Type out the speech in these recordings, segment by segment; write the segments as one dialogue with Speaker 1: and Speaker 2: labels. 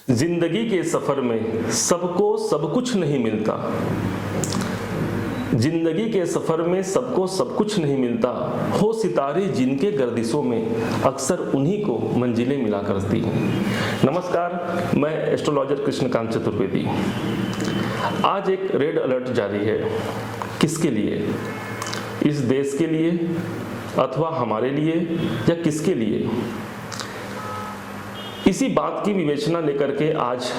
Speaker 1: जिंदगी के सफर में सबको सब कुछ नहीं मिलता। जिंदगी के सफर में सबको सब कुछ नहीं मिलता। हो सितारे जिनके गर्दिशों में अक्सर उन्हीं को मंजिलें मिला करती हैं। नमस्कार, मैं एस्ट्रोलॉजर कृष्णकांत चतुर्वेदी। आज एक रेड अलर्ट जारी है। किसके लिए? इस देश के लिए अथवा हमारे लिए या किसके लिए? इसी बात की विवेचना लेकर के आज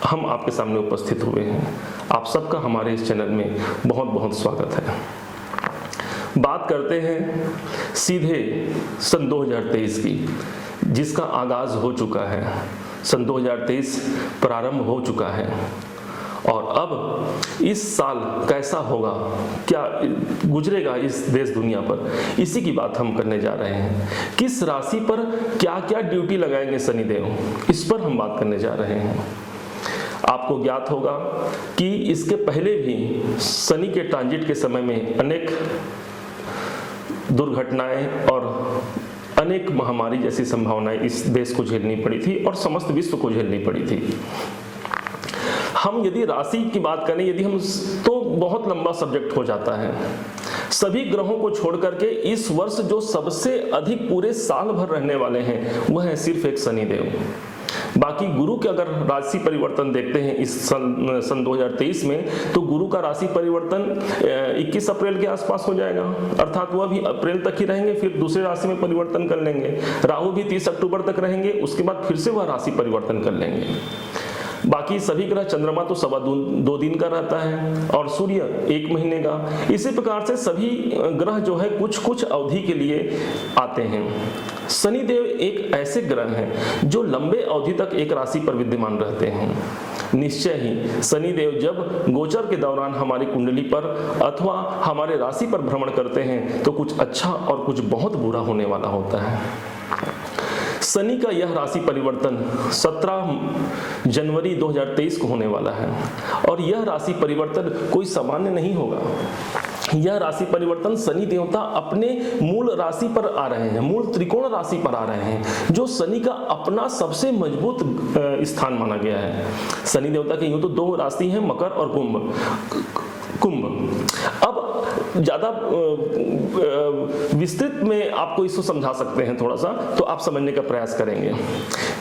Speaker 1: हम आपके सामने उपस्थित हुए हैं। आप सबका हमारे इस चैनल में बहुत बहुत स्वागत है। बात करते हैं सीधे सन 2023 की, जिसका आगाज हो चुका है। सन 2023 प्रारंभ हो चुका है और अब इस साल कैसा होगा, क्या गुजरेगा इस देश दुनिया पर, इसी की बात हम करने जा रहे हैं। किस राशि पर क्या क्या ड्यूटी लगाएंगे शनिदेव, इस पर हम बात करने जा रहे हैं। आपको ज्ञात होगा कि इसके पहले भी शनि के ट्रांजिट के समय में अनेक दुर्घटनाएं और अनेक महामारी जैसी संभावनाएं इस देश को झेलनी पड़ी थी और समस्त विश्व को झेलनी पड़ी थी। हम यदि राशि की बात करें, यदि हम तो बहुत लंबा सब्जेक्ट हो जाता है। सभी ग्रहों को छोड़ करके इस वर्ष जो सबसे अधिक पूरे साल भर रहने वाले हैं वह है सिर्फ एक शनिदेव। बाकी गुरु के अगर राशि परिवर्तन देखते हैं इस सन 2023 में, तो गुरु का राशि परिवर्तन 21 अप्रैल के आसपास हो जाएगा, अर्थात वह भी अप्रैल तक ही रहेंगे, फिर दूसरे राशि में परिवर्तन कर लेंगे। राहु भी 30 अक्टूबर तक रहेंगे, उसके बाद फिर से वह राशि परिवर्तन कर लेंगे। बाकी सभी ग्रह, चंद्रमा तो 2.25 दिन का रहता है और सूर्य 1 महीने का। इसी प्रकार से सभी ग्रह जो है कुछ कुछ अवधि के लिए आते हैं। शनिदेव एक ऐसे ग्रह हैं जो लंबे अवधि तक एक राशि पर विद्यमान रहते हैं। निश्चय ही शनिदेव जब गोचर के दौरान हमारी कुंडली पर अथवा हमारे राशि पर भ्रमण करते हैं तो कुछ अच्छा और कुछ बहुत बुरा होने वाला होता है। शनि का यह राशि परिवर्तन 17 जनवरी 2023 को होने वाला है और यह राशि परिवर्तन कोई सामान्य नहीं होगा। यह राशि परिवर्तन शनि देवता अपने मूल राशि पर आ रहे हैं, मूल त्रिकोण राशि पर आ रहे हैं, जो शनि का अपना सबसे मजबूत स्थान माना गया है। शनि देवता के यूं तो 2 राशि हैं, मकर और कुंभ। अब ज्यादा विस्तृत में आपको इसको समझा सकते हैं थोड़ा सा, तो आप समझने का प्रयास करेंगे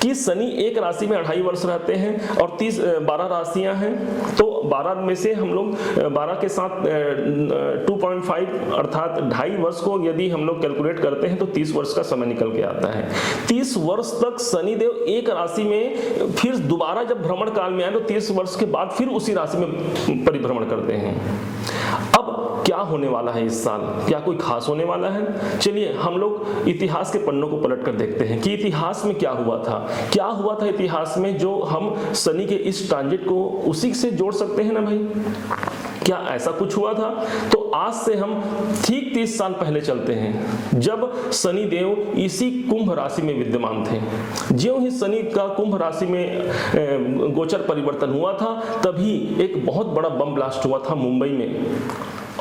Speaker 1: कि शनि एक राशि में 2.5 वर्ष रहते हैं और 12 राशियां हैं, तो 12 में से हम लोग 12 के साथ 2.5 अर्थात 2.5 वर्ष को यदि हम लोग कैलकुलेट करते हैं तो 30 वर्ष का समय निकल के आता है। 30 वर्ष तक शनिदेव एक राशि में, फिर दोबारा जब भ्रमण काल में आए तो 30 वर्ष के बाद फिर उसी राशि में परिभ्रमण करते हैं। अब क्या होने वाला है इस साल, क्या कोई खास होने वाला है? चलिए हम लोग इतिहास के पन्नों को पलट कर देखते हैं कि इतिहास में क्या हुआ था इतिहास में, जो हम शनि के इस ट्रांजिट को उसी से जोड़ सकते हैं ना भाई। क्या ऐसा कुछ हुआ था? तो आज से हम ठीक 30 साल पहले चलते हैं, जब शनि देव इसी कुंभ राशि में विद्यमान थे। ज्यों ही शनि का कुंभ राशि में गोचर परिवर्तन हुआ था, तभी एक बहुत बड़ा बम ब्लास्ट हुआ था मुंबई में।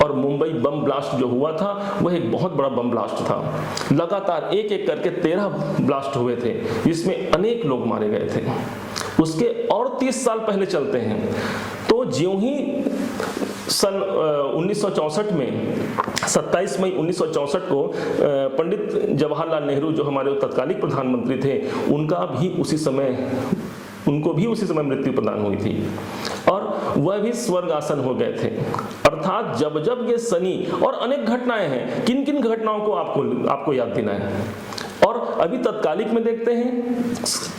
Speaker 1: और मुंबई बम ब्लास्ट जो हुआ था वह एक बहुत बड़ा बम ब्लास्ट था। लगातार एक एक करके 13 ब्लास्ट हुए थे, जिसमें अनेक लोग मारे गए थे। उसके और 30 साल पहले चलते हैं, तो ज्यों ही सन 1964 में 27 मई 1964 को पंडित जवाहरलाल नेहरू, जो हमारे तत्कालीन प्रधानमंत्री थे, उनको भी उसी समय मृत्यु प्रदान हुई थी और वह भी स्वर्गासन हो गए थे। अर्थात जब जब ये शनि, और अनेक घटनाएं हैं, किन किन घटनाओं को आपको याद दिलाएं। और अभी तत्कालिक में देखते हैं,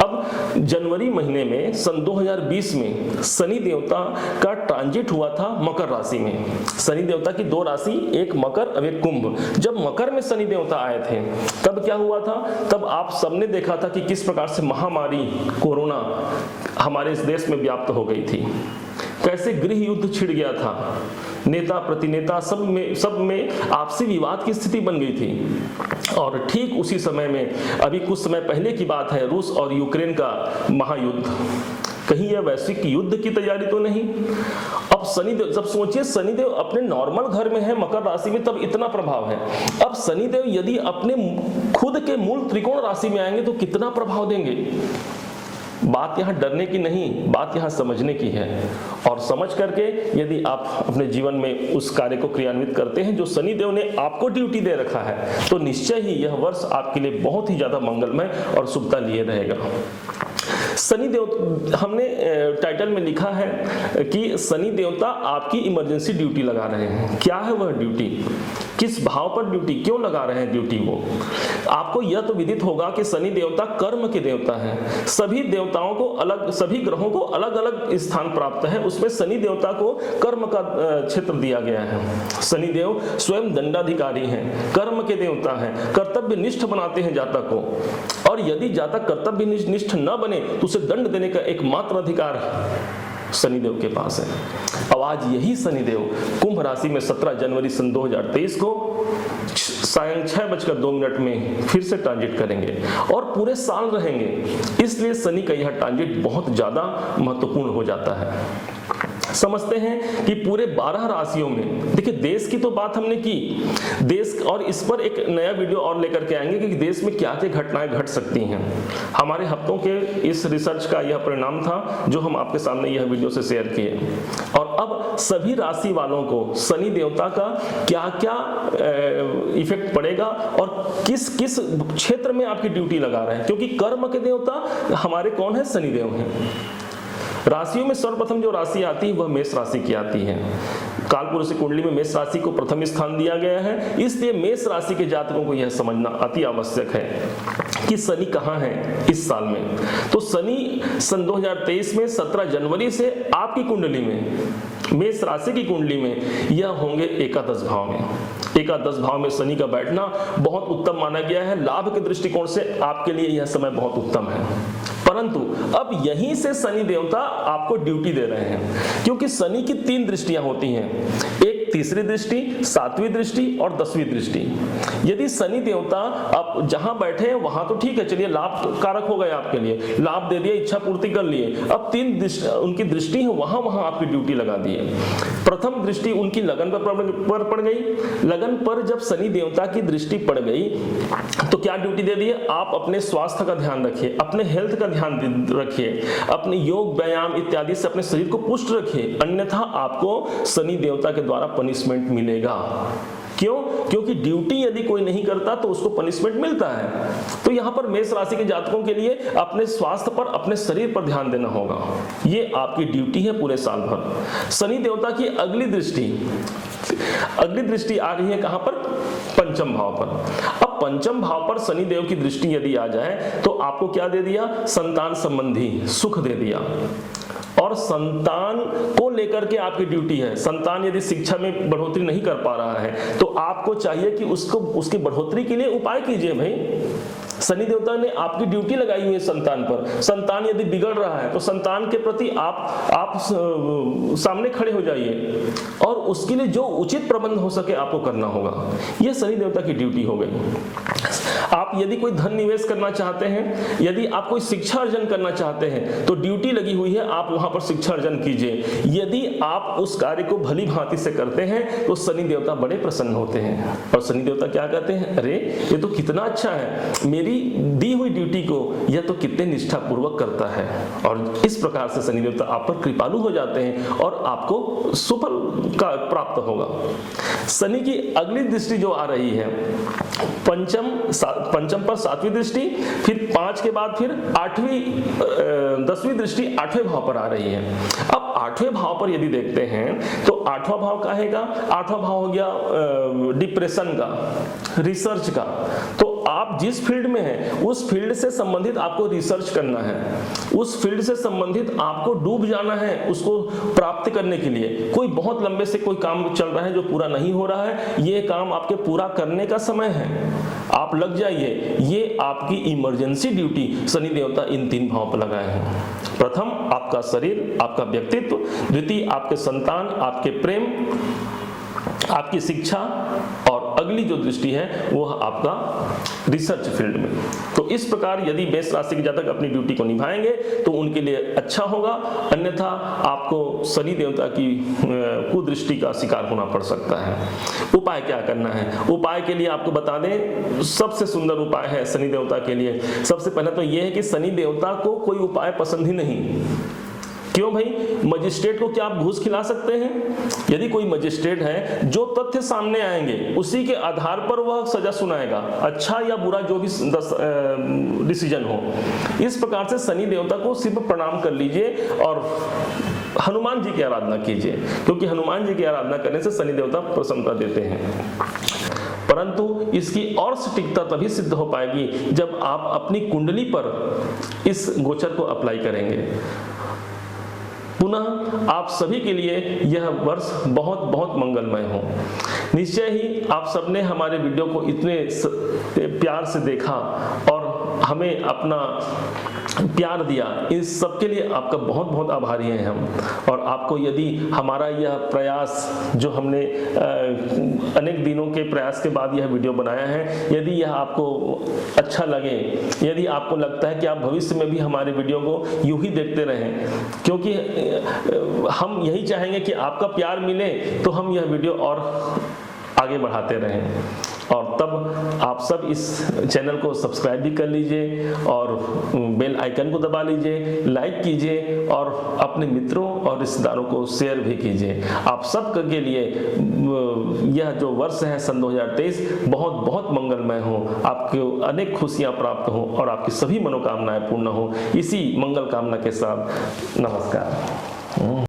Speaker 1: अब जनवरी महीने में सन 2020 में शनि देवता का ट्रांजिट हुआ था मकर राशि में। शनि देवता की 2 राशि, एक मकर और एक कुंभ। जब मकर में शनि देवता आए थे तब क्या हुआ था? तब आप सबने देखा था कि किस प्रकार से महामारी कोरोना हमारे इस देश में व्याप्त हो गई थी, कैसे गृह युद्ध छिड़ गया था, नेता प्रतिनेता सब में आपसी विवाद की स्थिति बन गई थी। और ठीक उसी समय में, अभी कुछ समय पहले की बात है, रूस और यूक्रेन का महायुद्ध। कहीं यह वैश्विक युद्ध की तैयारी तो नहीं? अब शनिदेव, जब सोचिए शनिदेव अपने नॉर्मल घर में है मकर राशि में, तब इतना प्रभाव है। अब शनिदेव यदि अपने खुद के मूल त्रिकोण राशि में आएंगे तो कितना प्रभाव देंगे? बात यहाँ डरने की नहीं, बात यहाँ समझने की है। और समझ करके यदि आप अपने जीवन में उस कार्य को क्रियान्वित करते हैं जो शनिदेव ने आपको ड्यूटी दे रखा है, तो निश्चय ही यह वर्ष आपके लिए बहुत ही ज्यादा मंगलमय और शुभता लिए रहेगा। शनि देव, हमने टाइटल में लिखा है कि शनि देवता आपकी इमरजेंसी ड्यूटी लगा रहे हैं। क्या है वह ड्यूटी, किस भाव पर ड्यूटी, क्यों लगा रहे हैं ड्यूटी? वो आपको यह तो विदित होगा कि शनि देवता कर्म के देवता है। सभी देवताओं को अलग, सभी ग्रहों को अलग अलग स्थान प्राप्त है, उसमें शनि देवता को कर्म का क्षेत्र दिया गया है। शनि देव स्वयं दंडाधिकारी हैं, कर्म के देवता हैं, कर्तव्य निष्ठ बनाते हैं जातक को, और यदि जातक कर्तव्य निष्ठ न बने तो उसे दंड देने का एकमात्र अधिकार शनिदेव के पास है। अब आज यही शनिदेव कुंभ राशि में 17 जनवरी सन 2023 को सायं 6:02 में फिर से ट्रांजिट करेंगे और पूरे साल रहेंगे। इसलिए शनि का यह ट्रांजिट बहुत ज्यादा महत्वपूर्ण हो जाता है। समझते हैं कि पूरे 12 राशियों में, देखिए देश की तो बात हमने की, देश, और इस पर एक नया वीडियो और लेकर के आएंगे कि देश में क्या क्या घटनाएं घट सकती हैं। हमारे हफ्तों के इस रिसर्च का यह परिणाम था जो हम आपके सामने यह वीडियो से शेयर किए। और अब सभी राशि वालों को शनि देवता का क्या क्या इफेक्ट पड़ेगा और किस किस क्षेत्र में आपकी ड्यूटी लगा रहे हैं, क्योंकि कर्म के देवता हमारे कौन है? शनिदेव हैं। राशियों में सर्वप्रथम जो राशि आती है वह मेष राशि की आती है। कालपुरुष कुंडली में मेष राशि को प्रथम स्थान दिया गया है, इसलिए मेष राशि के जातकों को यह समझना अति आवश्यक है कि शनि कहाँ है इस साल में। तो शनि सन 2023 में 17 जनवरी से आपकी कुंडली में, मेष राशि की कुंडली में यह होंगे एकादश भाव में। एकादश भाव में शनि का बैठना बहुत उत्तम माना गया है। लाभ के दृष्टिकोण से आपके लिए यह समय बहुत उत्तम है। परंतु अब यहीं से शनि देवता आपको ड्यूटी दे रहे हैं, क्योंकि शनि की 3 दृष्टियां होती हैं, एक तीसरी दृष्टि, 7वीं दृष्टि और 10वीं दृष्टि। यदि शनि देवता आप जहां बैठे हैं वहां तो ठीक है, चलिए लाभ कारक हो गए आपके लिए, लाभ दे दिया, इच्छा पूर्ति कर लिए। अब 3 उनकी दृष्टि है, वहां वहां आपकी ड्यूटी लगा दी है। प्रथम दृष्टि उनकी लगन पर पड़ गई। लगन पर जब शनि देवता की दृष्टि पड़ गई तो क्या ड्यूटी दे दी है? आप अपने स्वास्थ्य का ध्यान रखिए, अपने हेल्थ का ध्यान रखिए, अपने योग व्यायाम इत्यादि से अपने शरीर को पुष्ट रखिए, अन्यथा आपको शनि देवता के द्वारा पनिशमेंट मिलेगा। क्यों? क्योंकि ड्यूटी यदि कोई नहीं करता तो उसको पनिशमेंट मिलता है। तो यहां पर मेष राशि के जातकों के लिए अपने स्वास्थ्य पर, अपने शरीर पर ध्यान देना होगा। ये आपकी ड्यूटी है पूरे साल भर। शनि देवता की अगली दृष्टि आ रही है कहां पर? पंचम भाव पर। अब पंचम भाव पर शनि देव की दृष्टि यदि आ जाए तो आपको क्या दे दिया? संतान संबंधी सुख दे दिया। और संतान को लेकर के आपकी ड्यूटी है। संतान यदि शिक्षा में बढ़ोतरी नहीं कर पा रहा है तो आपको चाहिए कि उसको, उसकी बढ़ोतरी के लिए उपाय कीजिए भाई। शनि देवता ने आपकी ड्यूटी लगाई हुई है संतान पर। संतान यदि बिगड़ रहा है तो संतान के प्रति आप सामने खड़े हो जाइए और उसके लिए जो उचित प्रबंध हो सके आपको करना होगा। यह शनि देवता की ड्यूटी हो गई। आप यदि कोई धन निवेश करना चाहते हैं, यदि आप कोई शिक्षा अर्जन करना चाहते हैं तो ड्यूटी लगी हुई है, आप वहां पर शिक्षा अर्जन कीजिए। यदि आप उस कार्य को भली भांति से करते हैं तो शनि देवता बड़े प्रसन्न होते हैं। और शनि देवता क्या कहते हैं? अरे ये तो कितना अच्छा है, मेरी दी हुई ड्यूटी को यह तो कितने निष्ठा पूर्वक करता है। और इस प्रकार से शनि देवता आप पर कृपालु हो जाते हैं और आपको सुफल का प्राप्त होगा। शनि की अगली दृष्टि जो आ रही है पंचम पर 7वीं दृष्टि, फिर 5 के बाद फिर 10वीं दृष्टि 8वें भाव पर आ रही है। अब 8वें भाव पर यदि देखते हैं तो 8वां भाव का है, 8वां भाव हो गया डिप्रेशन का, रिसर्च का। तो आप जिस फील्ड में हैं उस फील्ड से संबंधित आपको रिसर्च करना है, उस फील्ड से संबंधित आपको डूब जाना है उसको प्राप्त करने के लिए। कोई बहुत लंबे से कोई काम चल रहा है जो पूरा नहीं हो रहा है, ये काम आपके पूरा करने का समय है, आप लग जाइए। ये आपकी इमरजेंसी ड्यूटी शनि देवता इन 3 भावों पर लगाए हैं। प्रथम आपका शरीर, आपका व्यक्तित्व, द्वितीय आपके संतान, आपके प्रेम, आपकी शिक्षा, और और अगली जो दृष्टि है वो आपका रिसर्च फील्ड में। तो इस प्रकार यदि मेष राशि के जातक अपनी ड्यूटी को निभाएंगे तो उनके लिए अच्छा होगा, अन्यथा आपको शनि देवता की कुदृष्टि का शिकार होना पड़ सकता है। उपाय क्या करना है? उपाय के लिए आपको बता दें, सबसे सुंदर उपाय है शनि देवता के लिए। सबसे पहले तो यह है कि शनि देवता को कोई उपाय पसंद ही नहीं। क्यों भाई? मजिस्ट्रेट को क्या आप घूस खिला सकते हैं? यदि कोई मजिस्ट्रेट है, जो तथ्य सामने आएंगे उसी के आधार पर वह सजा सुनाएगा, अच्छा या बुरा जो भी डिसीजन हो। इस प्रकार से शनि देवता को सिर्फ प्रणाम कर लीजिए और हनुमान जी की आराधना कीजिए, क्योंकि हनुमान जी की आराधना करने से शनि देवता प्रसन्नता देते हैं। परंतु इसकी और सटीकता तभी सिद्ध हो पाएगी जब आप अपनी कुंडली पर इस गोचर को अप्लाई करेंगे। पुनः आप सभी के लिए यह वर्ष बहुत बहुत मंगलमय हो। निश्चय ही आप सबने हमारे वीडियो को इतने प्यार से देखा और हमें अपना प्यार दिया, इस सबके लिए आपका बहुत बहुत आभारी हैं हम। और आपको यदि हमारा यह प्रयास, जो हमने अनेक दिनों के प्रयास के बाद यह वीडियो बनाया है, यदि यह आपको अच्छा लगे, यदि आपको लगता है कि आप भविष्य में भी हमारे वीडियो को यूं ही देखते रहें, क्योंकि हम यही चाहेंगे कि आपका प्यार मिले तो हम यह वीडियो और आगे बढ़ाते रहें। और तब आप सब इस चैनल को सब्सक्राइब भी कर लीजिए और बेल आइकन को दबा लीजिए, लाइक कीजिए और अपने मित्रों और रिश्तेदारों को शेयर भी कीजिए। आप सब के लिए यह जो वर्ष है सन 2023 बहुत बहुत मंगलमय हो, आपको अनेक खुशियां प्राप्त हो और आपकी सभी मनोकामनाएं पूर्ण हो। इसी मंगल कामना के साथ नमस्कार।